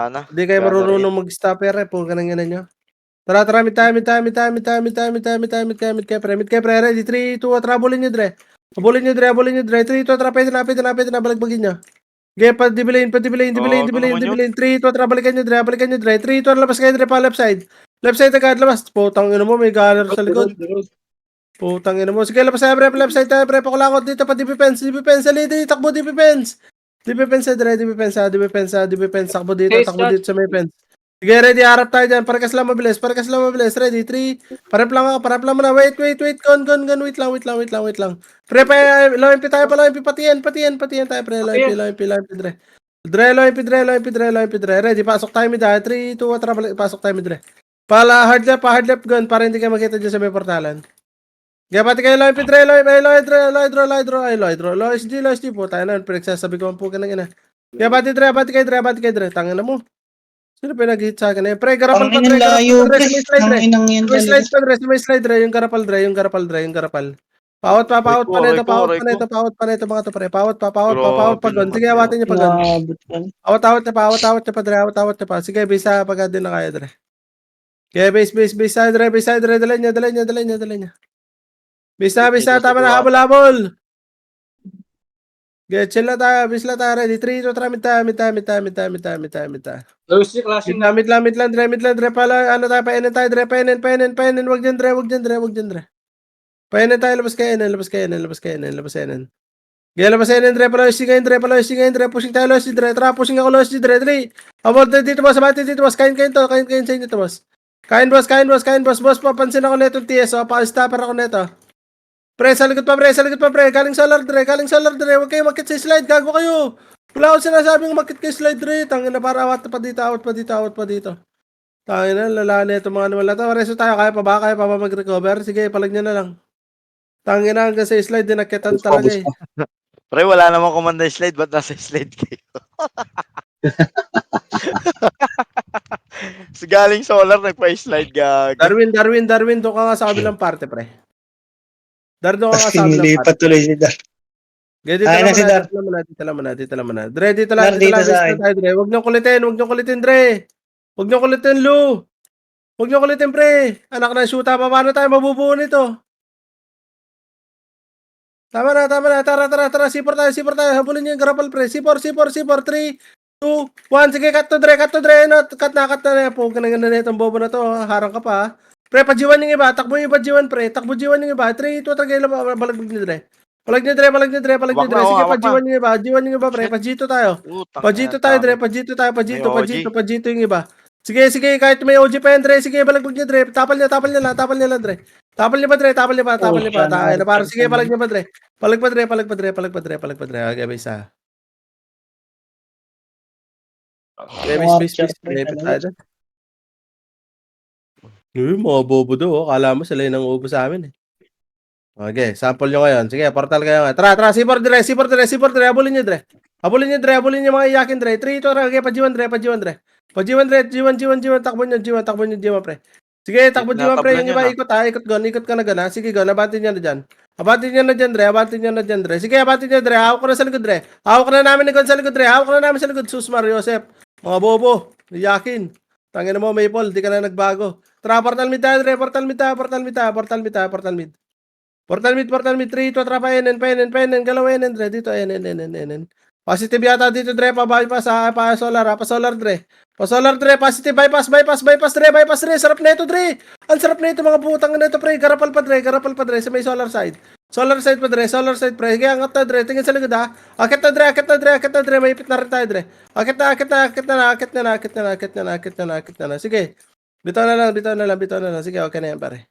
Sana, Hindi kayo gana rin. marunong mag-stopper eh, putang ina nyo. Tara, tara, mid tayo, mid tayo, mid tayo, mid tayo, mid tayo, mid tayo, mid tayo, mid tayo, mid kayo, pre, mid kayo, pre, ready, 3, 2, at habulin nyo, Dre. Habulin nyo, Dre, habulin nyo, Dre, 3, 2, at pwede na, balagbagin nyo. Okay, dibilin, Gago naman yun. 3, 2, at balikan nyo, Dre, 3, 2, labas kayo, Dre, pa left side. Left side agad, labas. Putang ina mo, may gunner sa likod. Putang ina mo. Sige, labas tayo, pre, left side tayo, pre, pakulakot dito, pa defense, alidi, takbo, defense, Dre, defense, takbo dito sa may fence. Sige, ready, harap tayo dyan, parehas lang mabilis, ready, 3, parap lang muna, wait, gun, wait lang. Pre, low MP tayo pa, patiyan tayo, pre, low MP, Dre. Low MP, Dre, ready, pasok tayo mid, 3, 2, pasok tayo mid, Dre. Pala, hard left gun, para hindi kayo makita dyan sa may portalan. Kaya pati kayo low MP, Dre, low SD, po, tayo na, pinagsasabi ko ang puka ng ina. Kaya pati kayo, Dre, tangin na mo. Sino pinag-hit sa akin eh? Pre, garapal pa, Ang inang layo, pre. May slide, Ang inang yan talaga. May slide, yung garapal, Pawat pa nito, pawat pa nito, mga to, pre. Pawat pa, Grabe gun. naman Sige, yun. awatin niyo pa, gun. Nabot yan. Awat niya pa, Dre, awat niya pa. Sige, bisa, pagka din na kaya, Dre. Okay, base side, Dre, dala niya. Bisa, tama na, habol. Okay, chill na tayo, ready. 3, 2, 3, mid tayo. Mid lang, Dre, pala, ano tayo, painin tayo, Dre, painin, wag dyan, Dre. Painin tayo, labas kayo, Gaya labas kayo, Dre, paloising ngayon, Dre, pushing tayo, Dre, tara, pushing ako, Dre, 3, abot dito, boss, kain sa inyo to, boss. Kain, boss, papansin ako neto, TS, pa-stopper ako neto. Pre, sa likod pa, pre, galing solar, Dre, wag kayo makit sa slide, gago kayo. Wala akong sinasabing makit kay slide, Dre, tangin na para awat pa dito. Tangin na, lala na itong mga nawala to. Reso tayo, kaya pa ba mag-recover? Sige, palag nyo na lang. Tangin na, hanggang sa slide, dinakitan talaga eh. Pre, wala namang command na slide, ba't nasa slide kayo? So, galing solar, nagpa-slide, gago. Darwin, doon ka nga sa kabilang parte, pre. Doon ka nga sa kabilang Nilipat parte. tuloy si Dar. Ay, na si Dar. Dito lang muna. Dre, dito lang. Tayo, Dre. Huwag nyo kulitin, Dre. Huwag nyo kulitin, Lu. Huwag nyo kulitin, pre. Anak na shoota pa, paano tayo mabubuo nito? Tama na. Tara. C4 tayo. Habulin nyo yung grapple, pre. C4. 3, 2, 1. Sige, cut to, Dre. No, cut na. Pung ka na itong bobo na to. Harang ka pa. Pre, pa-G1 yung iba. Takbo yung iba, G1, pre. Takbo G1 yung iba. 3, 2, tagay lang. Balagbag nyo, Dre. Palag nyo, Dre. Sige, pa-G1 yung iba. Pre. Pa-G2 tayo. Pa-G2 tayo, Dre. Pa-G2 yung iba. Sige, kahit may OG pa yan, Dre. Sige, balagbag nyo, Dre. Tapal niya lang, Dre. Tapal niya pa. Tayo na para. Sige, palag niya pa, Dre. Palag pa, Dre. Okay, bisa. Okay, base. Lepit tayo dun. Uy, mga bobo daw. Kala mo sila yung nang-ubo sa amin eh. Okay, sample nyo ngayon. Sige, portal kayo nga. Tara, C4, Dre. Habulin nyo, Dre. Habulin nyo mga iyakin, Dre. 3, 2, okay, pa-G1, Dre. Pa-G1, Dre. G1. Takbo nyo, G1, pre. Sige, takbo G1, pre. Yung iba, ikot ka na gana. Sige, go, nabantin nyo na dyan. Abantin nyo na dyan, Dre. Sige, abantin nyo, Dre. Hawak ko na sa likod, Dre. Hawak na namin sa likod. Susmar, Joseph. Mga bobo. Iyakin. Tangin mo, Maple. Di ka na nagbago. Tara, portal mid tayo, Dre. Portal mid. Portal mid, 3, 2, trapa, NN, galawin, Dre, dito, NN. Positive yata dito, Dre, pa-bypass, pa-solar, Dre. Positive, bypass, Dre, sarap na ito, Dre. Ang sarap na ito, mga putang na ito, pre, garapal pa, Dre, sa may solar side. Solar side, pre, kaya angat na, Dre, tingin sa likod, ha. Akit na, Dre, may ipit na rin tayo, Dre. Akit na, sige. Bitaw na lang, sige, okay na yan, pare.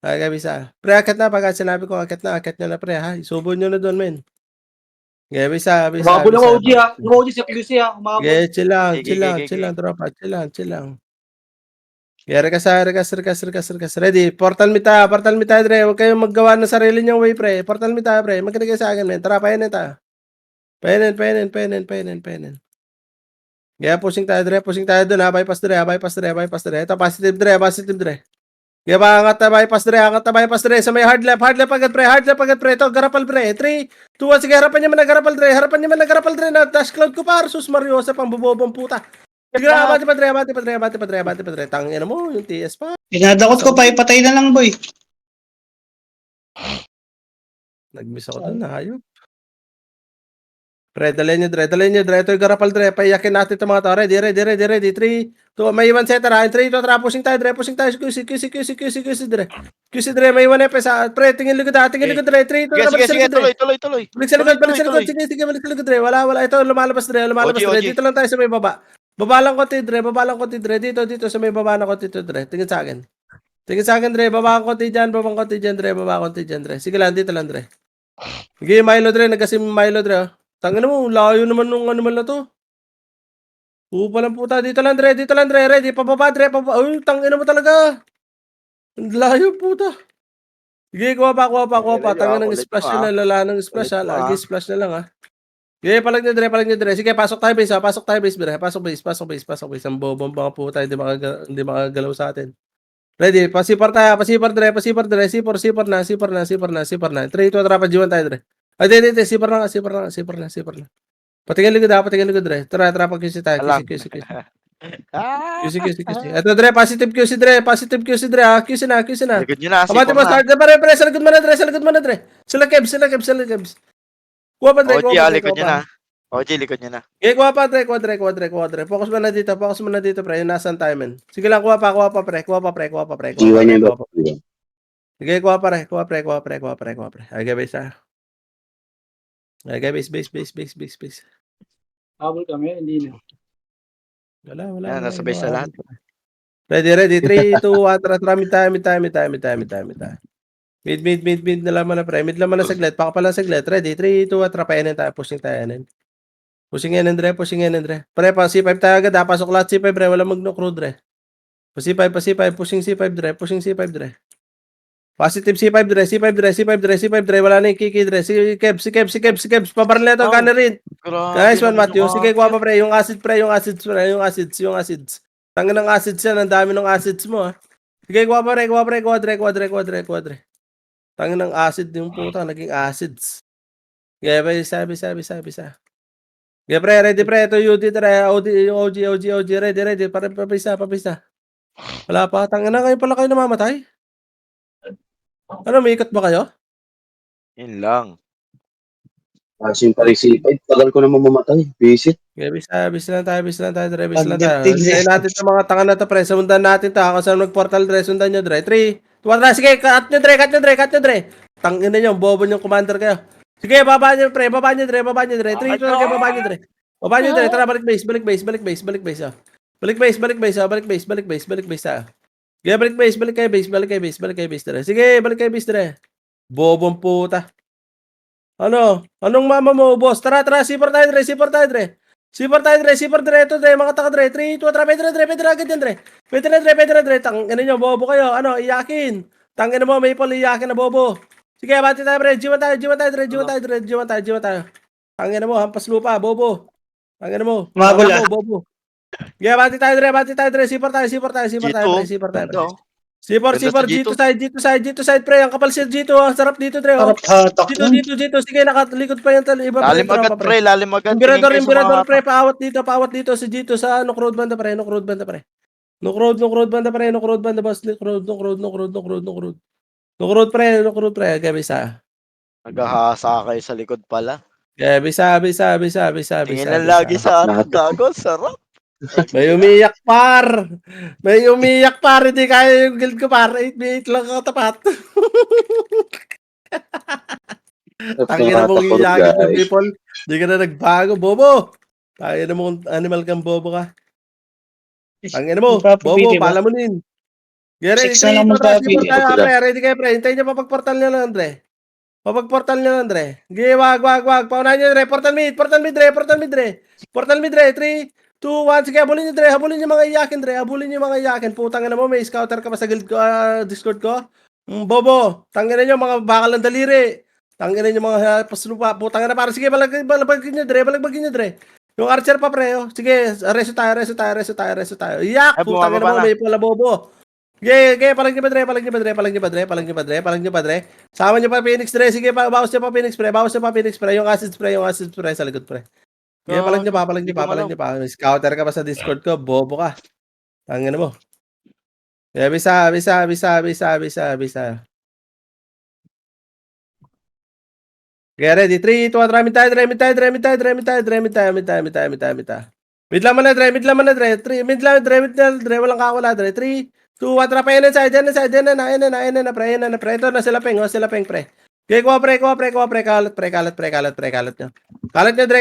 Ay, bisa. Pre, akit na. Pagka sinabi ko, akit na, pre, ha? Isubo nyo na doon, men. Okay, bisa. Umabot ng OG, ha? Yung OG sa QC, ha? Umabot. Okay, chill lang, tropa. Chill lang. Okay, rekas. Ready? Portal mid tayo, Dre. Huwag kayong maggawa ng sarili nyong way, pre. Portal mid tayo, pre. Magkita kayo sa akin, men. Tara, painin tayo. Painin. Okay, pushing tayo doon, ha? Bypass, Dre. Ito, positive, Dre. Kaya ba, angat na bypass, Dre. Sa may hard left agad, pre. Ito, garapal, pre. 3, 2, 1. Sige, harapan niya man na garapal, Dre. Na dash cloud ko, par. Sus, Mario, sa pang bubobong puta. Sige na, abante pa, Dre, abante pa, Dre, abante pa, Dre, abante pa, Dre. Tangina mo, yung TS pa. Pinadakot ko pa, ipatay na lang, boy. Nag-miss ako dun, hayop. Pre, dalhin nyo, Dre. Ito yung garapal, Dre. Paiyakin natin itong mga to. Ready. 3, 2, may iwan setter, ha. 3, 2, tara, pushing tayo, Dre. Pushing tayo. QC, Dre. QC, Dre, may iwan FS, ha. Pre, tingin likod, ha. Tingin likod, Dre. 3, 2, Sige, tara, sige, balik sa likod, Dre. tuloy. Balik sa likod, balik sa likod. Tuloy. Sige, balik sa likod, Dre. Wala. Ito, lumalabas, Dre. OG. Dito lang tayo sa may baba. Baba lang konti, Dre. Dito sa may baba na konti, Dre. Tingin sa akin, Dre. Baba konti dyan, Dre. Sige lang, dito lang, Dre. Sige, Milo, Dre. Nagkasim Milo, Dre. Tangin mo, layo naman nung animal na to. Upa lang puta. Dito lang, Dre. Ready. Pababa, Dre. Uy, tangin mo talaga. Ang layo, puta. Sige, kuha pa. Tangin ng Ulit splash pa, na, lala ng splash, ha. Ulit pa, Lagi splash na lang, ha. Sige, palag niyo, Dre. Sige, pasok tayo base, ha. Pasok base. Pasok base. Ang bobong mga puta, hindi makagalaw sa atin. Ready, pasipar tayo, Dre. Sipar na. 3, 2, tara, G1 tayo, Dre. Ay, hindi, sipar na. Patingin likod, Dre. Tara, pag-QC tayo. Alam. QC. Ah! QC. Ito, Dre, positive QC, Dre, ha. QC na. Likod nyo na, Abante sipon mo, na. start. Pre, sa likod mo na, Dre. Sila Kebs. Kuha pa, Dre. OG, likod nyo na. OG, likod nyo na. Okay, kuha pa, Dre. Focus mo na dito, pre. Yung nasaan tayo, men. Sige lang, kuha pa, pre. Iwan niya ba? Sige, kuha pa, pre. Ay, base, ha. Ay, base. Habol kami, hindi na. Wala. Yan, nasa base na lahat. Ready. 3, 2, 1, tara. Mid tayo. Mid na laman na, pre. Mid laman na saglit. Paka pa lang saglit. Ready, 3, 2, 1, tara. Painin tayo. Pushing NN, Dre. Pre, pa C5 tayo agad, ha. Pasok lahat C5, Dre. Wala mag-no-crew, Dre. Pa C5. Pushing C5, Dre. Positive C5, Dre. Wala na yung Kiki, Dre. Si Kebs. Pabarleto, Oh. gana rin. Grabe Nice one, naman Matthew. yung Sige, akin. kuha pa, pre. Yung acids. Tangin ng acids yan. Ang dami ng acids mo, ha. Sige, kuha pa, pre. Kuha, Dre. Tangin ng acid yung puta. Naging acids. Sige, pre. Sabi. Sige, pre. Ready, pre. Ito UD, Dre. OG. Ready. Papisa. Wala pa. Tangin na. Kayo pala kayo namamatay. Ano, may ikot ba kayo? Yun lang. Kasi yung parisipay, tagal ko naman mamatay. Visit. Okay, bis lang tayo, Dre. Pagdating, Hintayin natin itong mga tanga na to, pre. Sundan natin to. Kung saan mag-portal, Dre. Sundan nyo, Dre. 3, 2, 1, sige, cut nyo, Dre. Tangin na nyo, bobo nyo, commander kayo. Sige, baba nyo, Dre. 3, 2, 1, okay, baba nyo, Dre. Tara, balik base, oh. Balik base, ah. Sige, balik kayo base, Dre. Sige, balik kayo base, Dre. Bobong puta. Anong mama mo, boss? Tara, sipar tayo, Dre. Sipar, Dre. Ito, Dre. Mga taka, Dre. 3, 2, tara. Pwede na agad yan, Dre. Pwede na, Dre. Tangin nyo, bobo kayo. Iyakin. Tangin mo, Maple, iyakin na, bobo. Sige, bati tayo, Dre. G1 tayo. Tangin mo, hampas lupa, bobo. Tangin mo. Mabul, Tangin mo, bobo. Sige, bati tayo, Dre. Sipar tayo, Dre. Ganda. Sipar, Ganda sa G2 side, pre. Ang kapal si G2, ang sarap dito, Dre. Harap hatak mo. Dito. Sige, nakalikod pa yung iba pa Lalim yung tropa, agad, pre. Lalim agad. Tingin Imperador, kayo sa mga pre. mapa. Paawat dito si G2 sa Nook Road banda, pre. Nook Road banda, boss. Nook Road, pre. Gabi sa. Naghahasa kayo sa likod pala. Gabi sa. Tingin lang lagi sa atin. Gago, sarap. May umiyak, par. Hindi kaya yung guild ko, par. 8v8 lang ako tapat. Tangin na mong iyakin ng people. Hindi ka na nagbago, bobo. Tangin na mong animal kang bobo ka. Tangin na mo, bobo, palamunin. Gere, Six na lang magpapili. Ready kayo, pre. Hintayin nyo papagportal nyo lang, Dre. Wag. Paunahan nyo, Dre. Portal mid, Dre. 3, 2, 1. Sige, habulin nyo, Dre. Habulin nyo mga iyakin. Putang na mo, may scouter ka pa sa guild ko, Discord ko. Bobo. Tangin na nyo, mga bakal ng daliri. Tangin na nyo, mga paslupa. Putang na, para sige, balabagin nyo, Dre. Yung archer pa, pre. Oh. Sige, reso tayo. Yak! Ay, Putang na bumaba mo, na. may pala bobo. Okay, palang nyo pa, Dre. Sama nyo pa Phoenix, Dre. Sige, bawas nyo pa Phoenix, pre. Yung acids, pre. Sa likod, pre. Kaya palag niyo pa, palag Hindi niyo ko pa, palag alam. niyo pa. Scouter ka pa sa Discord ko, bobo ka. Tangina mo. Kaya bisa. Kaya ready, 3, 2, 1, Dre, mid tayo. Mid lang muna, Dre. 3, mid lang, Dre, walang kakula, Dre. 3, 2, 1, Dre, yan na, pre. Ito na sila peng, pre. Okay, kuha, pre, kalat nyo. Kalat nyo, Dre,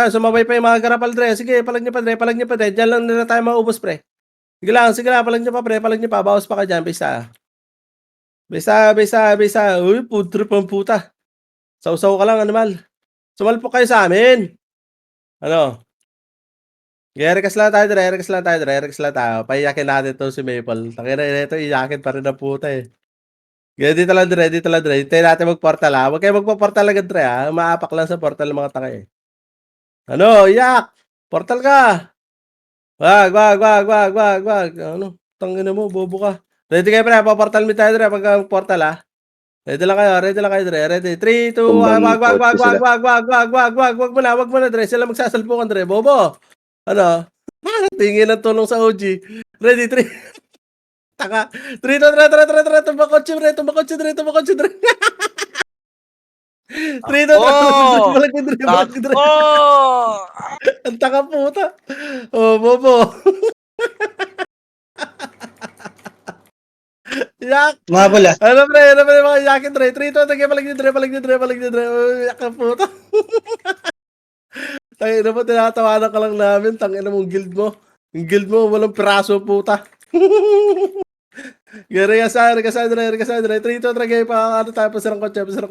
sumabay pa yung mga garapal, Dre. Sige, palag nyo pa, Dre. Diyan lang nila tayo maubos, pre. Sige lang, palag nyo pa, pre, bawas pa ka dyan, bisa. Uy, food trip ang puta. Sausaw ka lang, animal. Sumalpok kayo sa amin. Ano? Rekas lang tayo, Dre. Paiyakin natin to si Maple. Takina ito, iyakin pa rin ang puta eh. Dito lang, Dre. Hintayin natin mag-portal ha. Huwag kayo magpa-portal agad, Dre ha. Maapak lang sa portal ng mga taka eh. Ano? Iyak! Portal ka! Wag. Ano? Tangina mo, bobo ka. Ready kayo, pre. Pa-portal mo tayo, Dre. Pag portal ha. Ready lang kayo, Dre. Ready. 3, 2, 1, wag mo na, Dre. Sila magsasalpukan, Dre. Bobo. Ano? Tingin ng tulong sa OG. Ready, 3. Taka. 3, 2, 3. Tumakotse, Dre. 3, 2, 3. Balik mo, Dre. Oh! Ang taka puta. Oh, bobo. Yak. Mga bola. Ano pre, mga yakin, Dre. 3, 2, 1. Palag niyo, Dre. Oh, yak ang puta. Tangina mo, tinatawanan ka lang namin. Tangina mong guild mo. Yung guild mo, walang piraso, puta. Rekas, Dre. 3, 2, 3, kayo pa. Ano tayo, pasirang kotse. Sirang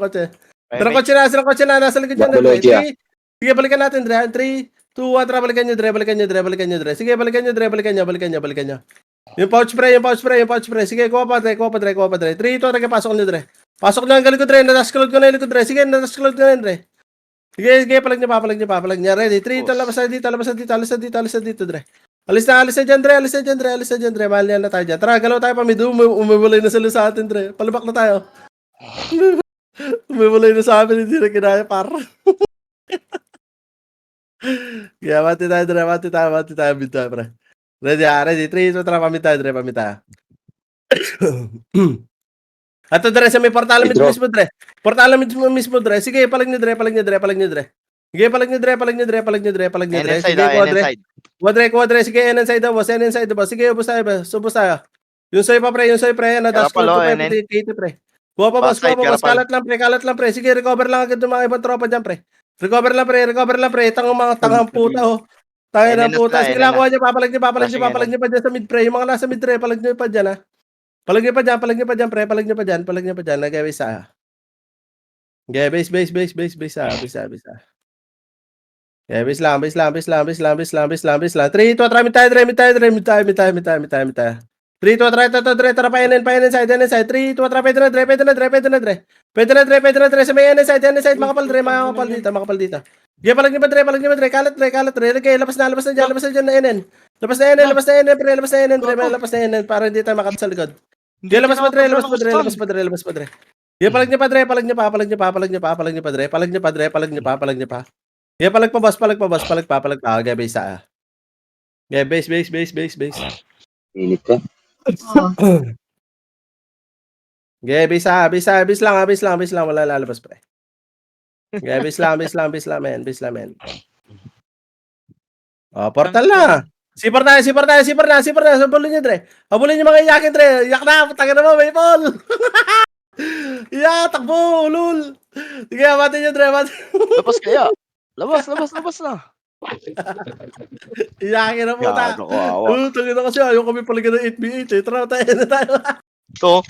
kotse na. Nasa likod dyan, Dre. 3. Sige, balikan natin, Dre. 3, 2, 1, balikan nyo, Dre. Sige, balikan nyo. Yung pouch pre. Sige, kuha pa, Dre. 3, 2, 1, pasok nyo, Dre. Pasok nyo ang galikod, Dre. Natasklod ko na yung likod, Dre. Sige, natasklod ko na yun, Dre. Sige, palag nyo. Ready? 3, 2, labas na dito, Dre. Alis na dyan, Dre. Mahal na tayo dyan. Tara, galaw tayo pa, Midu. Umiwalay na sila sa atin, Dre. Palabak na tayo. Umiwalay na sa amin, hindi na kinaya, par. Kaya, mati tayo, Dre. Mid tayo, pre. Ready? 3, 2, 1, pamit tayo, Dre. Ato, Dre, sa may portal mismo, Dre. Dre. Sige, palag nyo, Dre. Sige, palag nyo, Dre. Sige, kuha, Dre. Sige, inside daw, boss. Sige, ubos tayo. Yung soy, pre. Dash code ko, pre. Pati KT, pre. Kuha pa, boss. Kalat lang, pre. Sige, recover lang agad yung mga ibang tropa dyan, pre. Recover lang, pre. Tangang puta, oh. Tangin ng puta. Sige lang, kuha nyo. Papalag nyo pa dyan sa mid, pre. Yung mga nasa mid, pre. Palag nyo pa dyan, ha. Palag nyo pa dyan, pre. Palag nyo pa dyan. Nag-base, ha. Okay, base. Okay, base lang. 3, 2, try, mid tayo. 3, 2, try, Dre. Tara, painin side. 3, 2, try, pwede na, Dre. Sa may inside. Makapal dito. Okay, palag nyo pa, Dre. Kalat, Dre. Okay, labas na dyan na NN. Labas na NN, para hindi tayo makapal sa likod. Okay, labas pa, Dre. Okay, palag nyo pa, Dre. Palag nyo pa. Okay, palag pa, boss. Okay, base, ha. Okay, base. Init ka. Okay, base lang. Wala lalabas, pre. Okay, base lang, men. Oh, portal na. Sipar na. Sabulin nyo, Dre. Habulin nyo mga iyakin, Dre. Iyak na. Putangin na mo, Maple. Takbo, ulul. Sige, mati nyo, Dre. Labas kaya. Labas na. Iyakin na puta. Gago, kawawa. Tangin na kasi ayaw kami paligan ng 8v8 eh. Tara, tayo na tayo. Ito,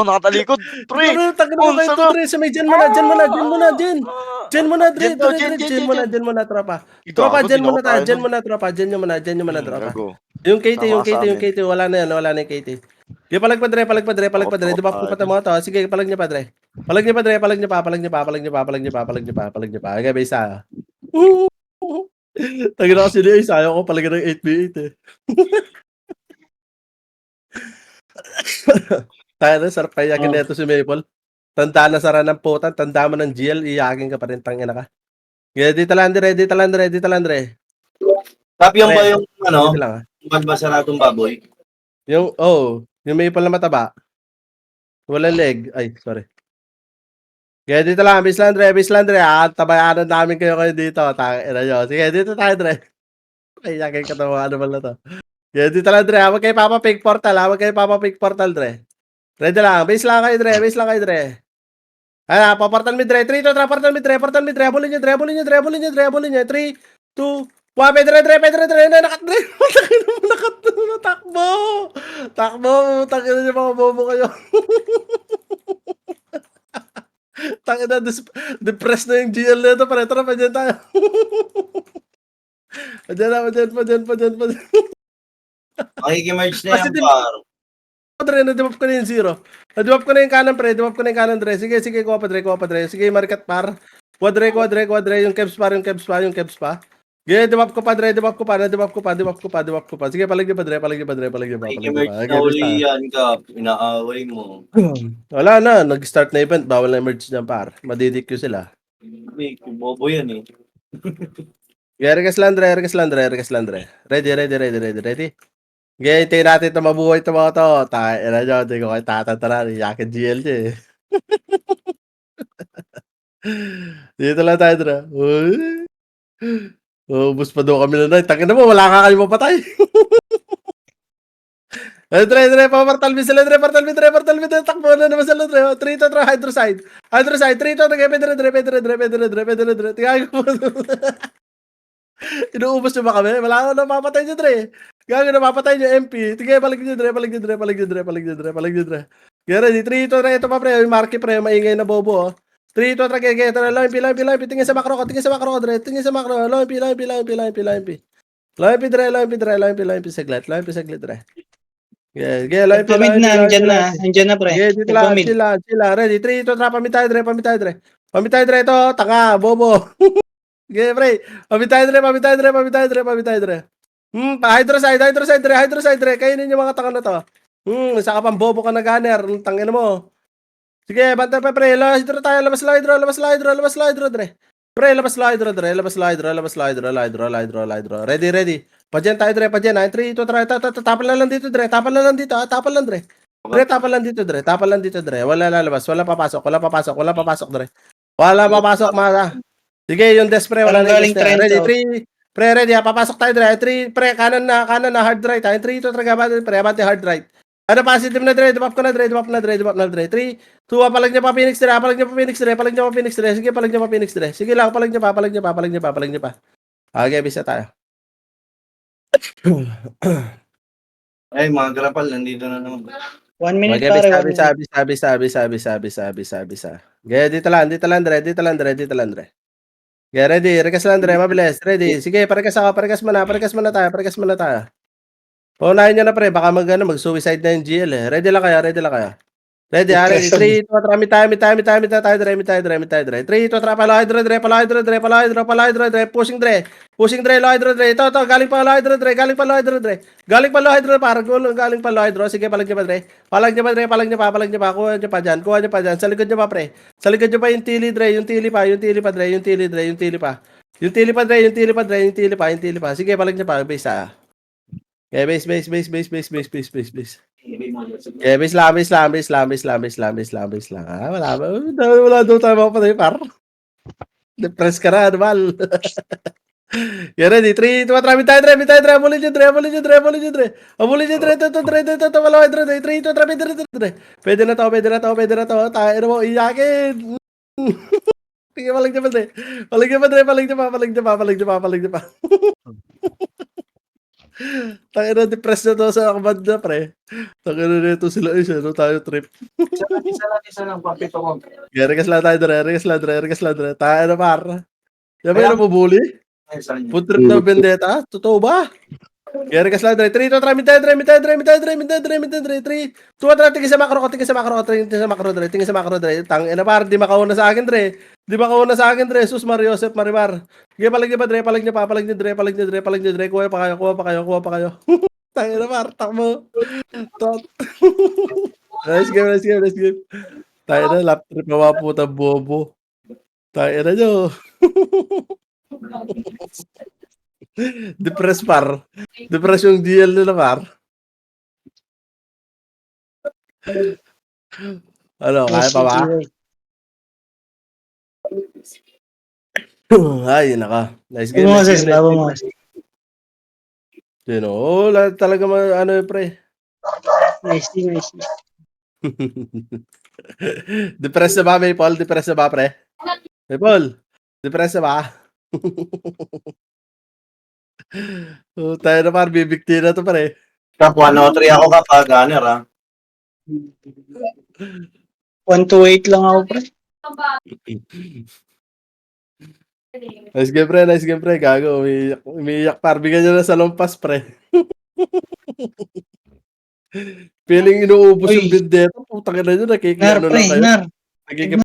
nakatalikod. Pre. Tangin na kayo to, Dre. Sa may dyan muna, Dre. Dyan muna, tropa. Tropa, dyan muna tayo. Dyan muna, tropa. Yung KT, wala na yung KT. Yung palag pa, Dre. Di ba pupunta mo to? Sige, palag niya pa, Dre. Palag niya pa. Okay, isa. Tangin na kasi niya, isa. Ayaw ko palagyan ng 8v8 eh. Tayo na, sarap payakin na ito si Maple. Tanda na sara ng putan, tanda mo ng GL, iyakin ka pa rin, tangina ka. Yeah, dito Landre, dito Landre, dito Landre. Tap yung ba Pre, yung ano, dito lang. magbasaradong baboy? Yung, yung may pala mataba. Wala leg. Ay, sorry. Kaya dito lang, Bis Landre. Tabayanan namin kayo dito. Tangina nyo. Sige, dito tayo, Dre. Ay, yakin katawa, ano ba na to? Kaya dito lang, Dre. Huwag kayo papapig portal, ha? Huwag kayo papapig portal, Dre. Ready lang. Base lang kayo, Dre. Base lang kayo, Dre. Ayan, paportal mid, Dre. 3, 2, 3, portal mid, Dre. Portal mid, Dre. Abulin nyo, Dre. Abulin nyo, Dre. Abulin nyo, Dre. Abulin nyo. 3, 2, 1. Pedre. Nakat, Dre. Nakat. Takbo. Takbo. Takbo nyo, mga bobo kayo. Tangina, depressed na yung GL na ito. Pare, tara, pa dyan tayo. Pa dyan. Makikimerge na yan, Positive. par. Dre, na-debuff ko na yung 0. Na-debuff ko na yung kanan, pre. Debuff ko na yung kanan, Dre. Sige, kuha pa, Dre. Sige, market par. Quadre. Yung kebs pa. Sige, debuff ko pa. Sige, palag niyo pa, Dre. Makikimerge na uli yan, Kap. Inaaway mo. Wala na. Nag-start na event. Bawal na emerge dyan, par. Madidikyo sila. Hindi, bobo yan eh. Ergas Landre. Ready? Okay, hintayin natin ito mabuhay ito mga to. Tayo nyo, hindi ko kayo tatantaran. Yakin GL nyo eh. Dito lang tayo na. Ubus pa daw kami na night. Tangin na mo, wala ka kayo mapatay. Dre, papartal mi sila, Dre. Takbo na naman sila, Dre. 3 to hydroside. 3 to, Dre. Tingnan ko. Inuubos nyo ba kami? Wala ko na mapatay nyo, Dre. Gagawin na mapatay nyo, MP. Tingnan, palig nyo, Dre. Kaya ready, 3 to, ito pa, pre. Yung marky, pre. Maingay na bobo, oh. 3 to, kaya line P. Tingin sa macro ko, Dre. Line P, saglit, Dre. Yeah, line P, Pamid na, andyan na, pre. dito lang, chill. Ready, 3 to, pamit tayo, Dre. Pamit tayo, Dre, ito. Tanga, bobo. Okay, pre. Pamit tayo, Dre. Hydroside, Dre. Kainin yung mga tanga na to. Isa ka pang bobo ka na gunner. Tangin mo. Sige, banta pa, pre. Labas la hydro, Dre. Pre, labas la hydro. Ready. Pajan tayo, Dre. 3, 2, 3. Tapal na lang dito, Dre. Tapal lang dito, Dre. Tapal lang dito, Dre. Wala lalabas. Wala papasok, Dre. Wala papasok, mga. Sige, yung desk, pre. Wala na yung desk. Ready, 3. Pre, ready, papasok tayo, Dre. 3, pre, kanan na, hard right. 3, 2, 3, pre, abante hard right. Ano, positive na, Dre. Debuff ko na, Dre. 3, 2, palag niya pa, Phoenix, Dre. Sige, palag niya pa, Phoenix, Dre. Sige lang, palag niya pa. Okay, bisa tayo. Ay, mga grapal, nandito na naman. 1 minute, Okay, pare. sabi. Okay, dito lang, Dre. Okay, ready. Rekas lang, Dre. Mabilis. Ready. Sige, parekas muna tayo. Paunahin nyo na, pre. Baka mag-suicide na yung GL eh. Ready lang kayo. Ready, 3, 2, 3, mid tayo, Dre. 3, 2, 3, palo hydro, Dre. Pushing, Dre, low hydro, Dre. Ito, galing pa low hydro, Dre. Galing pa low hydro, parang galing pa low hydro. Sige, palag nyo pa, Dre. Palag nyo pa. Kuha nyo pa dyan. Sa likod nyo pa, pre. Sa likod nyo pa yung tili, Dre. Yung tili pa. Yung tili pa. Sige, palag nyo pa. Base, Okay, base. Okay, base lang. Wala daw tayo mapatay, par. Depress ka na, animal. Okay, ready? 3, 2, 3, mid tayo, Abulin nyo, Dre. Ito, malawa, Dre. 3, 2, 3, Dre. Pwede na to. Tayo mo, iyakin. Sige, palag nyo pa. Tayo na, depressed na to sa akbad na, pre. Tayo na nito sila isa, tayo trip. Isa lang, papito ko. Rekas lang tayo, Dre. Tayo na, par. Yan ba yung napubuli? Food trip na vendetta? Totoo ba? Rekas lang, Dre. 3, 2, 3, mid tayo, Dre. 3, 2, 3, tingin sa macro, Dre. Tangina, par, di makauna sa akin, Dre. Sus, Mariosep, Marimar. Sige, palag niyo pa, Dre. Palag niyo, Dre. Kuha pa kayo. Tangina, par, takmo. Nice game. Tayo na, lap trip na mga puta bobo. Tayo na nyo. Depress par. Depress yung DL nila par. Ano, kaya pa ba? Ay, naka. Nice game. Labo mo, Nice sis. game. Labo mo. Yun, oh, talaga ano yun, pre. Nice. Depress na ba, May Paul? Depress na ba, pre? May Paul, depress na ba? Oh, tayo na par, bibigti na to, pre. Kap, 103 ako kapag gunner ah. 128 lang ako, pre. Nice game, pre. Nice game, pre. Gago, umiiyak par. Bigyan nyo na sa lumpas, pre. Feeling inuubos Uy. yung bid dito. Putang ina nyo, Nar, nakikiano pre, lang kayo. nar. Nagkikip